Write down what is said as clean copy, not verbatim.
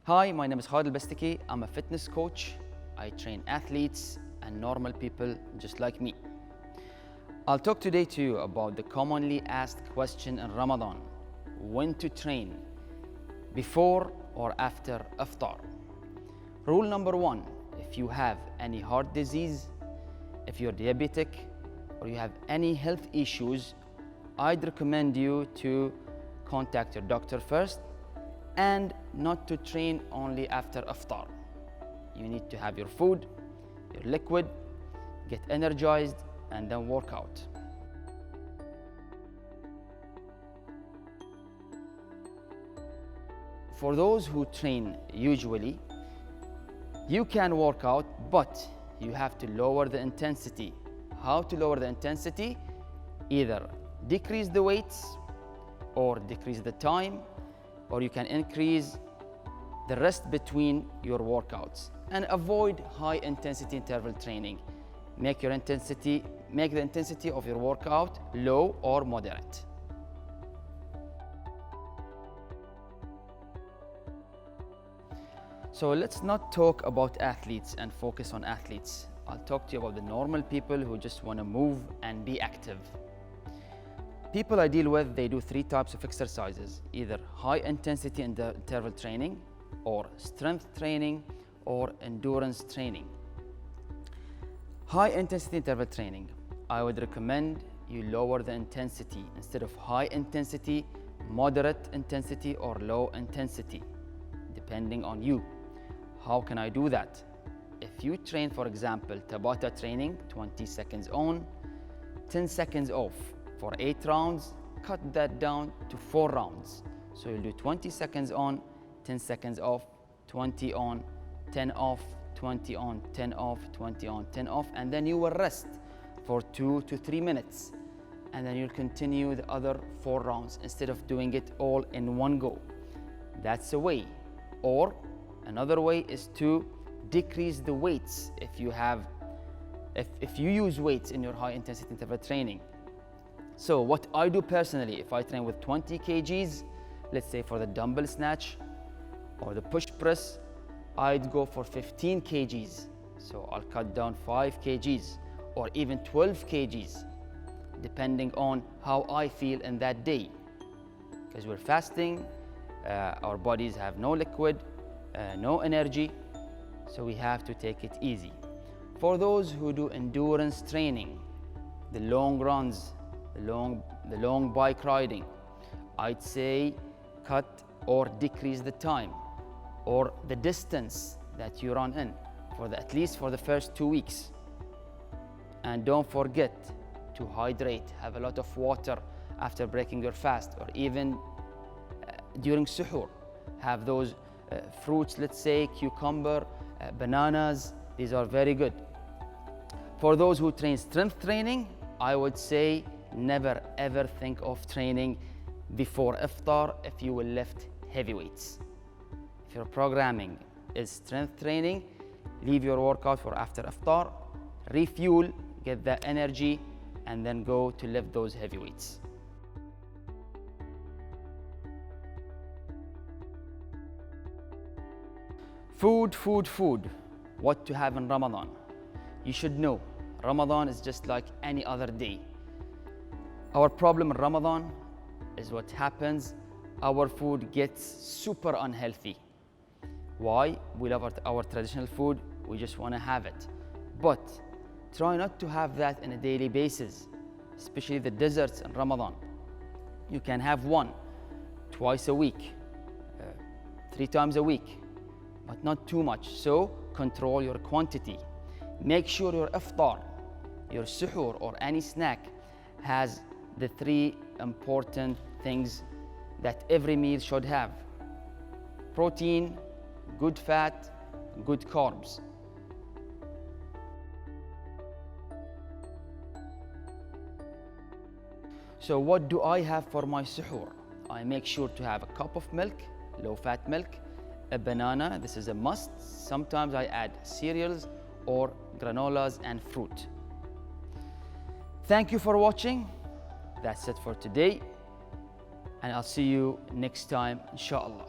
Hi, my name is Khalid Bestiki. I'm a fitness coach. I train athletes and normal people just like me. I'll talk today to you about the commonly asked question in Ramadan: when to train, before or after iftar. Rule number one: if you have any heart disease, if you're diabetic, or you have any health issues, I'd recommend you to contact your doctor first and not to train only after iftar. You need to have your food, your liquid, get energized, and then work out. For those who train usually, you can work out, but you have to lower the intensity. How to lower the intensity? Either decrease the weights or decrease the time, or you can increase the rest between your workouts and avoid high intensity interval training. Make the intensity of your workout low or moderate. So let's not talk about athletes and focus on athletes. I'll talk to you about the normal people who just want to move and be active. People I deal with, they do three types of exercises: either high intensity interval training, or strength training, or endurance training. High intensity interval training, I would recommend you lower the intensity. Instead of high intensity, moderate intensity or low intensity, depending on you. How can I do that? If you train, for example, Tabata training, 20 seconds on, 10 seconds off, for 8 rounds, cut that down to 4 rounds. So you'll do 20 seconds on, 10 seconds off, 20 on, 10 off, 20 on, 10 off, 20 on, 10 off, and then you will rest for 2 to 3 minutes. And then you'll continue the other 4 rounds instead of doing it all in one go. That's a way. Or another way is to decrease the weights if you use weights in your high intensity interval training. So what I do personally, if I train with 20 kgs, let's say for the dumbbell snatch or the push press, I'd go for 15 kgs. So I'll cut down 5 kgs or even 12 kgs, depending on how I feel in that day. Because we're fasting, our bodies have no liquid, no energy, so we have to take it easy. For those who do endurance training, the long runs, the long bike riding, I'd say cut or decrease the time or the distance that you run in at least for the first 2 weeks. And don't forget to hydrate, have a lot of water after breaking your fast, or even during suhoor. Have those fruits, let's say cucumber, bananas. These are very good. For those who train strength training, I would say never ever think of training before iftar if you will lift heavy weights. If your programming is strength training, leave your workout for after iftar, refuel, get the energy, and then go to lift those heavy weights. Food. What to have in Ramadan. You should know, Ramadan is just like any other day. Our problem in Ramadan is what happens, our food gets super unhealthy. Why? We love our traditional food, we just want to have it. But try not to have that on a daily basis, especially the desserts in Ramadan. You can have one, twice a week, 3 times a week, but not too much. So control your quantity. Make sure your iftar, your suhoor, or any snack has the 3 important things that every meal should have: protein, good fat, good carbs. So what do I have for my suhoor? I make sure to have a cup of milk, low-fat milk, a banana, this is a must. Sometimes I add cereals or granolas and fruit. Thank you for watching. That's it for today, and I'll see you next time, inshallah.